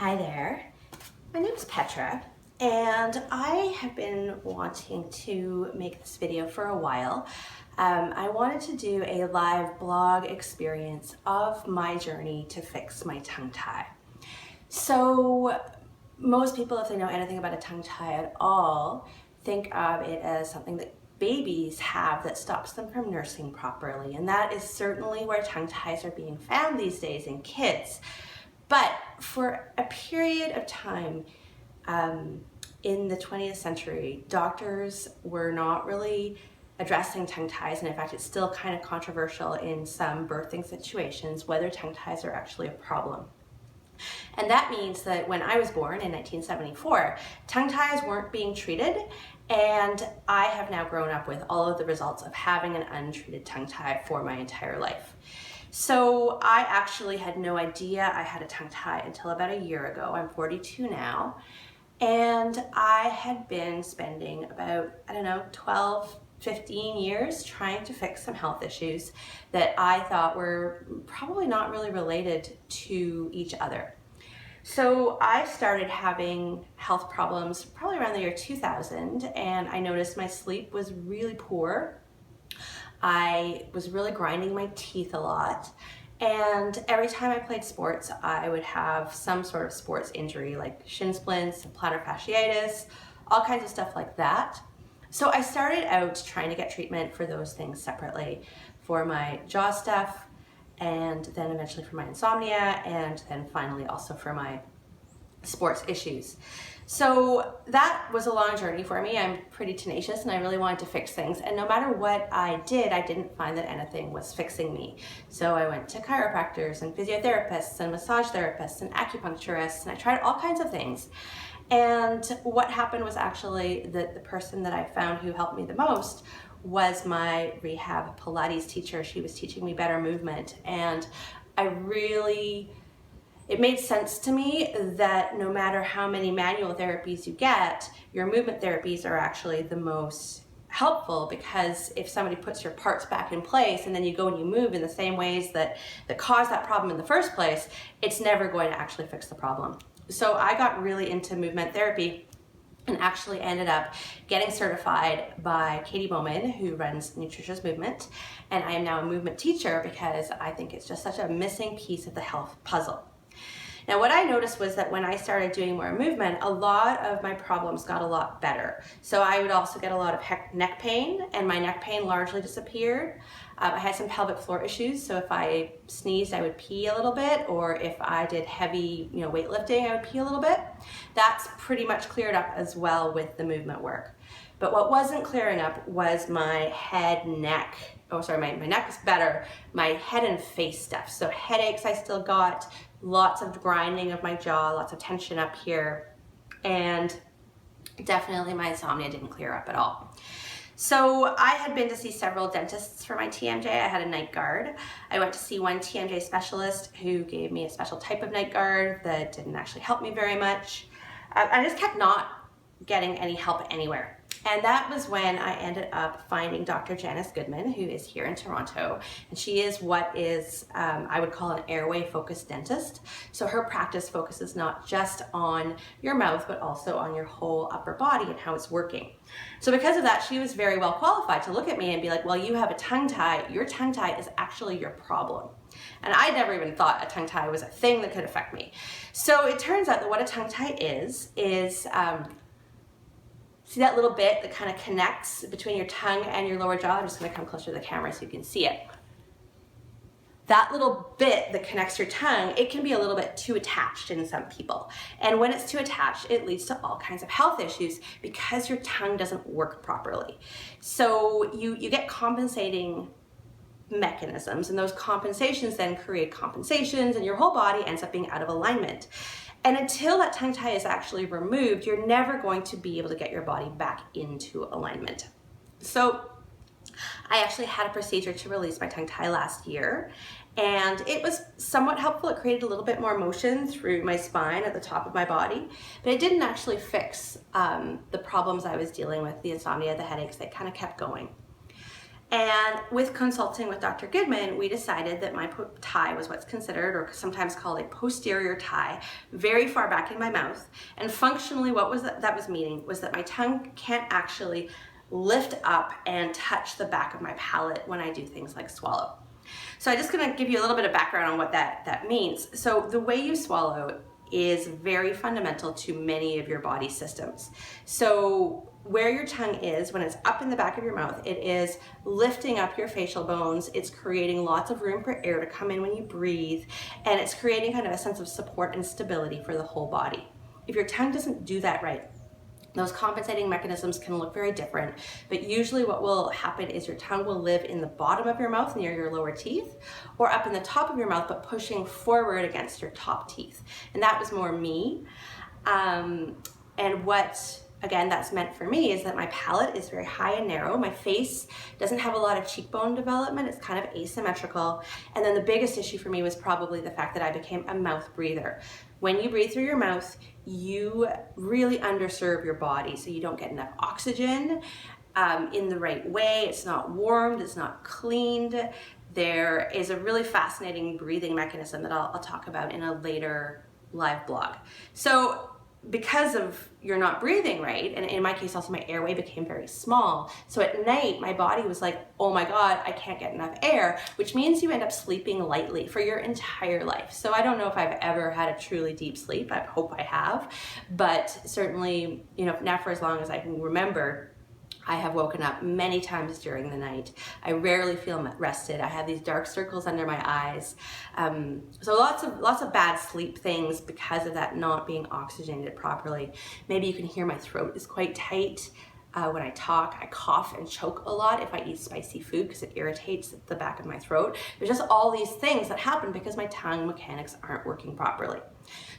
Hi there, my name is Petra and I have been wanting to make this video for a while. I wanted to do a live blog experience of my journey to fix my tongue tie. So most people, if they know anything about a tongue tie at all, think of it as something that babies have that stops them from nursing properly, and that is certainly where tongue ties are being found these days in kids. But for a period of time in the 20th century, doctors were not really addressing tongue ties, and in fact it's still kind of controversial in some birthing situations whether tongue ties are actually a problem. And that means that when I was born in 1974, tongue ties weren't being treated, and I have now grown up with all of the results of having an untreated tongue tie for my entire life. So I actually had no idea I had a tongue tie until about a year ago. I'm 42 now, and I had been spending about, 15 years trying to fix some health issues that I thought were probably not really related to each other. So I started having health problems probably around the year 2000, and I noticed my sleep was really poor. I was really grinding my teeth a lot, and every time I played sports, I would have some sort of sports injury like shin splints, plantar fasciitis, all kinds of stuff like that. So I started out trying to get treatment for those things separately, for my jaw stuff, and then eventually for my insomnia, and then finally also for my sports issues. So that was a long journey for me. I'm pretty tenacious and I really wanted to fix things, and no matter what I did, I didn't find that anything was fixing me. So I went to chiropractors and physiotherapists and massage therapists and acupuncturists, and I tried all kinds of things. And what happened was actually that the person that I found who helped me the most was my rehab Pilates teacher. She was teaching me better movement, and it made sense to me that no matter how many manual therapies you get, your movement therapies are actually the most helpful, because if somebody puts your parts back in place and then you go and you move in the same ways that caused that problem in the first place, it's never going to actually fix the problem. So I got really into movement therapy and actually ended up getting certified by Katie Bowman, who runs Nutritious Movement, and I am now a movement teacher because I think it's just such a missing piece of the health puzzle. Now, what I noticed was that when I started doing more movement, a lot of my problems got a lot better. So I would also get a lot of neck pain, and my neck pain largely disappeared. I had some pelvic floor issues, so if I sneezed, I would pee a little bit, or if I did heavy, weightlifting, I would pee a little bit. That's pretty much cleared up as well with the movement work. But what wasn't clearing up was my neck is better, my head and face stuff. So headaches I still got, lots of grinding of my jaw, lots of tension up here, and definitely my insomnia didn't clear up at all. So I had been to see several dentists for my TMJ. I had a night guard. I went to see one TMJ specialist who gave me a special type of night guard that didn't actually help me very much. I just kept not getting any help anywhere. And that was when I ended up finding Dr. Janice Goodman, who is here in Toronto, and she is what is, I would call an airway focused dentist. So her practice focuses not just on your mouth, but also on your whole upper body and how it's working. So because of that, she was very well qualified to look at me and be like, well, you have a tongue tie. Your tongue tie is actually your problem. And I never even thought a tongue tie was a thing that could affect me. So it turns out that what a tongue tie is see that little bit that kind of connects between your tongue and your lower jaw? I'm just going to come closer to the camera so you can see it. That little bit that connects your tongue, it can be a little bit too attached in some people. And when it's too attached, it leads to all kinds of health issues because your tongue doesn't work properly. So you get compensating mechanisms, and those compensations then create compensations, and your whole body ends up being out of alignment. And until that tongue tie is actually removed, you're never going to be able to get your body back into alignment. So I actually had a procedure to release my tongue tie last year, and it was somewhat helpful. It created a little bit more motion through my spine at the top of my body, but it didn't actually fix the problems I was dealing with, the insomnia, the headaches. They kind of kept going. And with consulting with Dr. Goodman, we decided that my tie was what's considered, or sometimes called, a posterior tie, very far back in my mouth. And functionally, what was that was meaning was that my tongue can't actually lift up and touch the back of my palate when I do things like swallow. So I'm just gonna give you a little bit of background on what that means. So the way you swallow is very fundamental to many of your body systems. So where your tongue is, when it's up in the back of your mouth, it is lifting up your facial bones. It's creating lots of room for air to come in when you breathe, and it's creating kind of a sense of support and stability for the whole body. If your tongue doesn't do that right, those compensating mechanisms can look very different, but usually what will happen is your tongue will live in the bottom of your mouth near your lower teeth, or up in the top of your mouth but pushing forward against your top teeth. And that was more me. And what, again, that's meant for me is that my palate is very high and narrow. My face doesn't have a lot of cheekbone development. It's kind of asymmetrical. And then the biggest issue for me was probably the fact that I became a mouth breather. When you breathe through your mouth, you really underserve your body, so you don't get enough oxygen in the right way. It's not warmed, it's not cleaned. There is a really fascinating breathing mechanism that I'll talk about in a later live blog. So because of you're not breathing right, and in my case also my airway became very small, so at night my body was like, oh my god, I can't get enough air, which means you end up sleeping lightly for your entire life. So I don't know if I've ever had a truly deep sleep. I hope I have, but certainly, you know, now for as long as I can remember, I have woken up many times during the night. I rarely feel rested. I have these dark circles under my eyes. So lots of bad sleep things because of that not being oxygenated properly. Maybe you can hear my throat is quite tight. When I talk, I cough and choke a lot if I eat spicy food because it irritates the back of my throat. There's just all these things that happen because my tongue mechanics aren't working properly.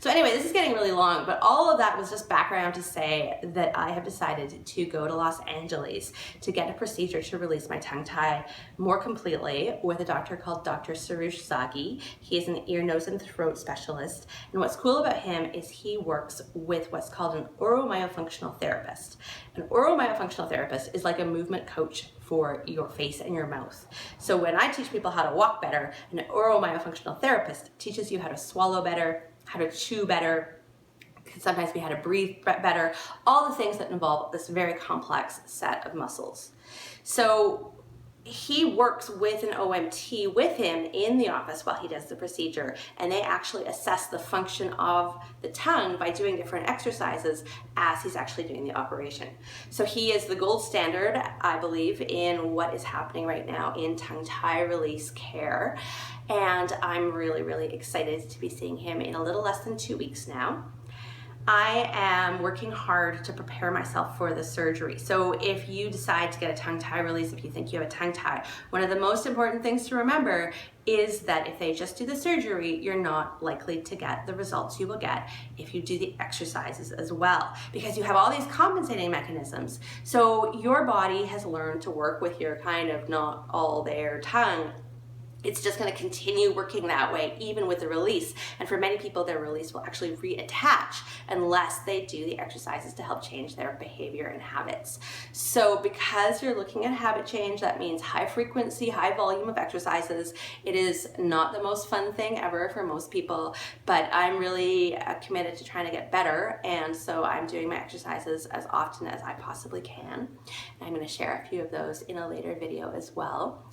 So anyway, this is getting really long, but all of that was just background to say that I have decided to go to Los Angeles to get a procedure to release my tongue tie more completely with a doctor called Dr. Sarush Zagi. He is an ear, nose, and throat specialist. And what's cool about him is he works with what's called an oromyofunctional therapist. An oromyofunctional therapist is like a movement coach for your face and your mouth. So when I teach people how to walk better, an oromyofunctional therapist teaches you how to swallow better, how to chew better, can sometimes be how to breathe better, all the things that involve this very complex set of muscles. So he works with an OMT with him in the office while he does the procedure, and they actually assess the function of the tongue by doing different exercises as he's actually doing the operation. So he is the gold standard, I believe, in what is happening right now in tongue tie release care, and I'm really, really excited to be seeing him in a little less than 2 weeks now. I am working hard to prepare myself for the surgery. So if you decide to get a tongue tie release, if you think you have a tongue tie, one of the most important things to remember is that if they just do the surgery, you're not likely to get the results you will get if you do the exercises as well, because you have all these compensating mechanisms. So your body has learned to work with your kind of not all there tongue. It's just going to continue working that way even with the release. And for many people, their release will actually reattach unless they do the exercises to help change their behavior and habits. So because you're looking at habit change, that means high frequency, high volume of exercises. It is not the most fun thing ever for most people, but I'm really committed to trying to get better. And so I'm doing my exercises as often as I possibly can. And I'm going to share a few of those in a later video as well.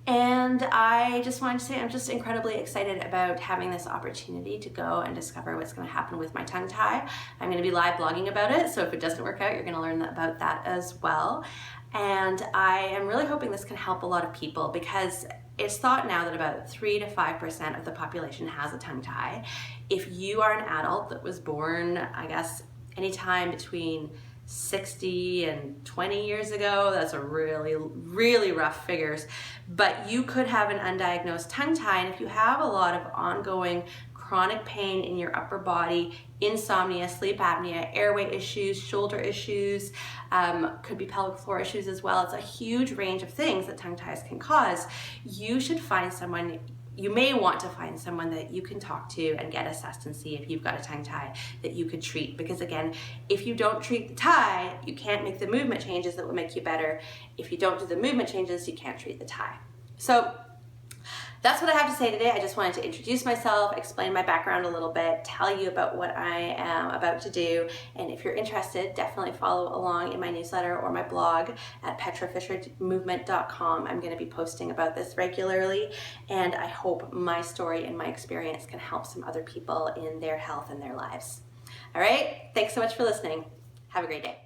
And I just wanted to say I'm just incredibly excited about having this opportunity to go and discover what's going to happen with my tongue tie. I'm going to be live blogging about it, so if it doesn't work out, you're going to learn about that as well. And I am really hoping this can help a lot of people, because it's thought now that about 3 to 5% of the population has a tongue tie. If you are an adult that was born, I guess, anytime between 60 and 20 years ago, that's a really, really rough figures, but you could have an undiagnosed tongue tie. And if you have a lot of ongoing chronic pain in your upper body, insomnia, sleep apnea, airway issues, shoulder issues, could be pelvic floor issues as well. It's a huge range of things that tongue ties can cause. You should find someone you may want to find someone that you can talk to and get assessed and see if you've got a tongue tie that you could treat. Because again, if you don't treat the tie, you can't make the movement changes that will make you better. If you don't do the movement changes, you can't treat the tie. So that's what I have to say today. I just wanted to introduce myself, explain my background a little bit, tell you about what I am about to do. And if you're interested, definitely follow along in my newsletter or my blog at petrafishermovement.com. I'm going to be posting about this regularly, and I hope my story and my experience can help some other people in their health and their lives. All right, thanks so much for listening. Have a great day.